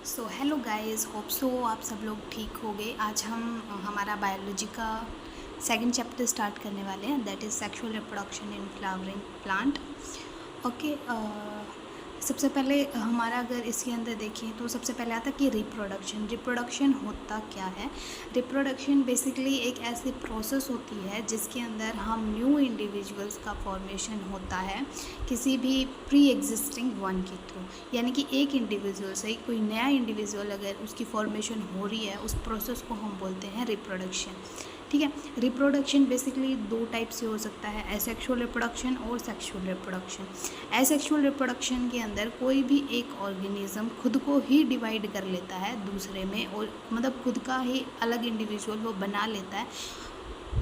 So hello guys, hope so आप सब लोग ठीक हो गए। आज हम हमारा बायोलॉजी का सेकंड चैप्टर स्टार्ट करने वाले हैं, that is sexual reproduction in flowering plant. Okay, सबसे पहले हमारा अगर इसके अंदर देखें तो सबसे पहले आता है कि रिप्रोडक्शन। रिप्रोडक्शन होता क्या है? रिप्रोडक्शन बेसिकली एक ऐसी प्रोसेस होती है जिसके अंदर हम न्यू इंडिविजुअल्स का फॉर्मेशन होता है किसी भी प्री एग्जिस्टिंग वन के थ्रू। यानी कि एक इंडिविजुअल से कोई नया इंडिविजुअल अगर उसकी फॉर्मेशन हो रही है, उस प्रोसेस को हम बोलते हैं रिप्रोडक्शन। ठीक है। रिप्रोडक्शन बेसिकली दो टाइप से हो सकता है, एसेक्सुअल रिप्रोडक्शन और सेक्सुअल रिप्रोडक्शन। एसेक्सुअल रिप्रोडक्शन के अंदर कोई भी एक ऑर्गेनिज्म खुद को ही डिवाइड कर लेता है दूसरे में, और मतलब खुद का ही अलग इंडिविजुअल वो बना लेता है,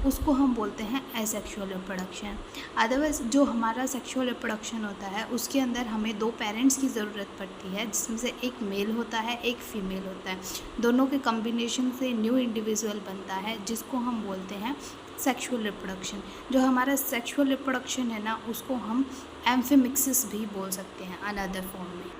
उसको हम बोलते हैं एसेक्सुअल रिप्रोडक्शन। अदरवाइज जो हमारा सेक्सुअल रिप्रोडक्शन होता है उसके अंदर हमें दो पेरेंट्स की ज़रूरत पड़ती है, जिसमें से एक मेल होता है एक फीमेल होता है। दोनों के कम्बिनेशन से न्यू इंडिविजुअल बनता है, जिसको हम बोलते हैं सेक्सुअल रिप्रोडक्शन। जो हमारा सेक्सुअल रिप्रोडक्शन है ना, उसको हम एम्फीमिक्सिस भी बोल सकते हैं अनदर फॉर्म में।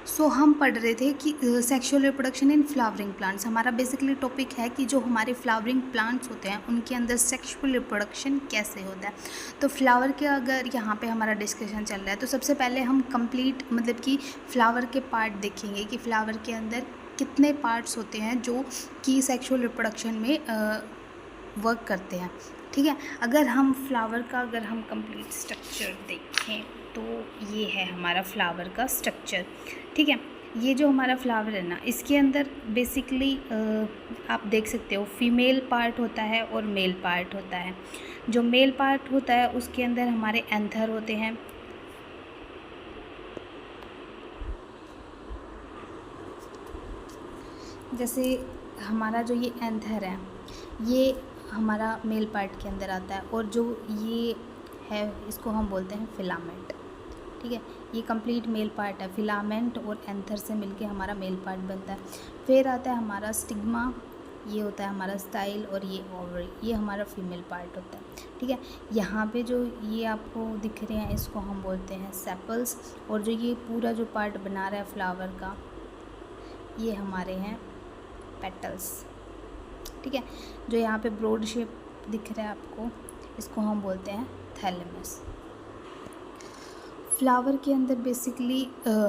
सो हम पढ़ रहे थे कि sexual reproduction in flowering plants. हमारा बेसिकली टॉपिक है कि जो हमारे फ्लावरिंग प्लांट्स होते हैं उनके अंदर सेक्सुअल रिप्रोडक्शन कैसे होता है। तो फ्लावर के अगर यहाँ पे हमारा डिस्कशन चल रहा है, तो सबसे पहले हम कंप्लीट मतलब कि फ्लावर के पार्ट देखेंगे कि फ्लावर के अंदर कितने पार्ट्स होते हैं जो कि सेक्सुअल रिप्रोडक्शन में वर्क करते हैं। ठीक है। अगर हम फ्लावर का कंप्लीट स्ट्रक्चर देखें तो ये है हमारा फ्लावर का स्ट्रक्चर। ठीक है। ये जो हमारा फ्लावर है ना, इसके अंदर बेसिकली आप देख सकते हो फीमेल पार्ट होता है और मेल पार्ट होता है। जो मेल पार्ट होता है उसके अंदर हमारे एंथर होते हैं। जैसे हमारा जो ये एंथर है, ये हमारा मेल पार्ट के अंदर आता है, और जो ये है इसको हम बोलते हैं फिलामेंट। ठीक है। ये कंप्लीट मेल पार्ट है, फिलामेंट और एंथर से मिलके हमारा मेल पार्ट बनता है। फिर आता है हमारा स्टिग्मा, ये होता है हमारा स्टाइल, और ये ओवरी, ये हमारा फीमेल पार्ट होता है। ठीक है। यहाँ पे जो ये आपको दिख रहे हैं इसको हम बोलते हैं सेपल्स, और जो ये पूरा जो पार्ट बना रहा है फ्लावर का, ये हमारे हैं पेटल्स। ठीक है। जो यहाँ पे ब्रॉड शेप दिख रहा है आपको, इसको हम बोलते हैं थैलेमस। फ्लावर के अंदर बेसिकली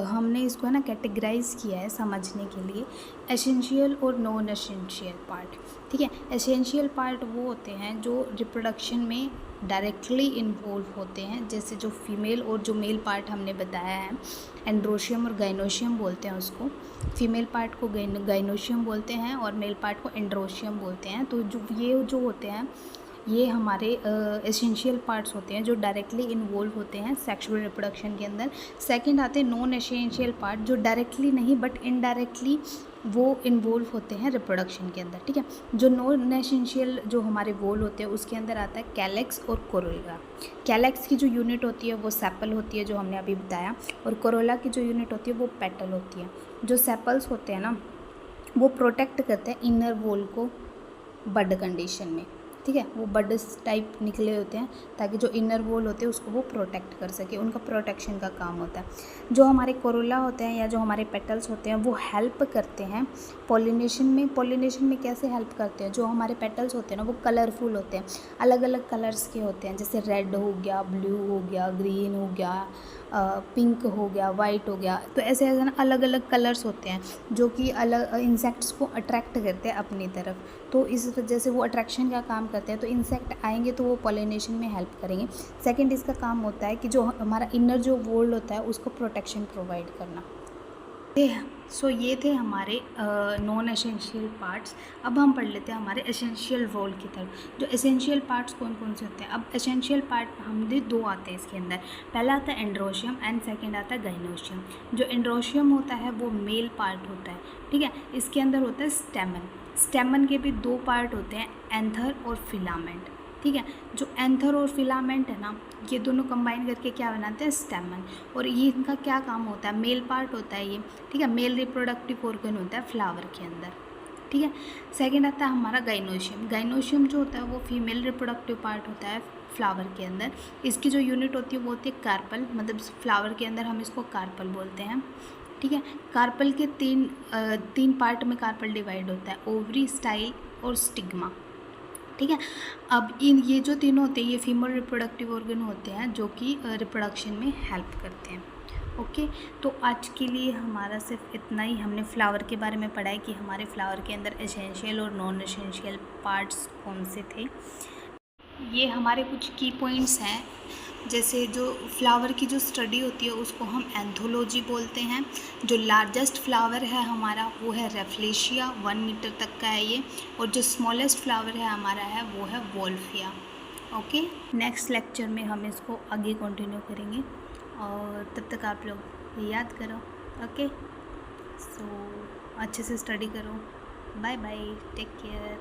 हमने इसको है ना कैटेगराइज किया है समझने के लिए, एसेंशियल और नॉन एसेंशियल पार्ट। ठीक है। एसेंशियल पार्ट वो होते हैं जो रिप्रोडक्शन में डायरेक्टली इन्वॉल्व होते हैं, जैसे जो फीमेल और जो मेल पार्ट हमने बताया है, एंड्रोशियम और गाइनोशियम बोलते हैं उसको। फीमेल पार्ट को गाइनोशियम बोलते हैं और मेल पार्ट को एंड्रोशियम बोलते हैं। तो ये जो होते हैं, ये हमारे एसेंशियल पार्ट्स होते हैं जो डायरेक्टली इन्वॉल्व होते हैं सेक्सुअल रिप्रोडक्शन के अंदर। सेकंड आते हैं नॉन एसेंशियल पार्ट, जो डायरेक्टली नहीं बट इनडायरेक्टली वो इन्वॉल्व होते हैं रिप्रोडक्शन के अंदर। ठीक है। जो नॉन एसेंशियल जो हमारे वॉल होते हैं उसके अंदर आता है कैलेक्स और कोरोला। कैलेक्स की जो यूनिट होती है वो सेपल होती है, जो हमने अभी बताया, और कोरोला की जो यूनिट होती है वो पेटल होती है। जो सेपल्स होते हैं ना, वो प्रोटेक्ट करते हैं इनर वॉल को बड कंडीशन में। ठीक है। वो बड्स टाइप निकले होते हैं ताकि जो इनर वॉल होते हैं उसको वो प्रोटेक्ट कर सके, उनका प्रोटेक्शन का काम होता है। जो हमारे कोरोला होते हैं या जो हमारे पेटल्स होते हैं वो हेल्प करते हैं पॉलिनेशन में। पॉलिनेशन में कैसे हेल्प करते हैं? जो हमारे पेटल्स होते हैं ना, वो कलरफुल होते हैं, अलग अलग कलर्स के होते हैं, जैसे रेड हो गया, ब्लू हो गया, ग्रीन हो गया, पिंक हो गया, वाइट हो गया। तो ऐसे ऐसे ना अलग अलग कलर्स होते हैं जो कि अलग इंसेक्ट्स को अट्रैक्ट करते हैं अपनी तरफ। तो इस वजह से वो अट्रैक्शन का काम करते हैं, तो इंसेक्ट आएंगे तो वो पॉलिनेशन में हेल्प करेंगे। सेकंड इसका काम होता है कि जो हमारा इनर जो वर्ल्ड होता है उसको प्रोटेक्शन प्रोवाइड करना। सो ये थे हमारे नॉन एसेंशियल पार्ट्स। अब हम पढ़ लेते हैं हमारे एसेंशियल रोल की तरफ। जो एसेंशियल पार्ट्स कौन कौन से होते हैं? अब एसेंशियल पार्ट हमने दो आते हैं इसके अंदर। पहला आता है एंड्रोशियम एंड सेकंड आता है गाइनोशियम। जो एंड्रोशियम होता है वो मेल पार्ट होता है। ठीक है। इसके अंदर होता है स्टेमन। स्टेमन के भी दो पार्ट होते हैं, एंथर और फिलामेंट। ठीक है। जो एंथर और फिलामेंट है ना, ये दोनों कंबाइन करके क्या बनाते हैं? स्टेमन। और ये इनका क्या काम होता है? मेल पार्ट होता है ये। ठीक है। मेल रिप्रोडक्टिव ऑर्गन होता है फ्लावर के अंदर। ठीक है। सेकंड आता है हमारा गाइनोशियम। गाइनोशियम जो होता है वो फीमेल रिप्रोडक्टिव पार्ट होता है फ्लावर के अंदर। इसकी जो यूनिट होती है वो होती है कार्पल, मतलब फ्लावर के अंदर हम इसको कार्पल बोलते हैं। ठीक है। कार्पल के तीन पार्ट में कार्पल डिवाइड होता है, ओवरी, स्टाइल और स्टिग्मा। ठीक है। अब ये जो तीनों होते हैं ये फीमेल रिप्रोडक्टिव ऑर्गन होते हैं जो कि रिप्रोडक्शन में हेल्प करते हैं। ओके, तो आज के लिए हमारा सिर्फ इतना ही। हमने फ्लावर के बारे में पढ़ा है कि हमारे फ्लावर के अंदर एसेंशियल और नॉन एसेंशियल पार्ट्स कौन से थे। ये हमारे कुछ की पॉइंट्स हैं, जैसे जो फ्लावर की जो स्टडी होती है उसको हम एंथोलॉजी बोलते हैं। जो लार्जेस्ट फ्लावर है हमारा वो है रेफ्लेशिया, 1 मीटर तक का है ये। और जो स्मॉलेस्ट फ्लावर है हमारा है वो है वोल्फिया। ओके, नेक्स्ट लेक्चर में हम इसको आगे कंटिन्यू करेंगे और तब तक आप लोग याद करो। ओके, सो अच्छे से स्टडी करो। Bye bye, take care.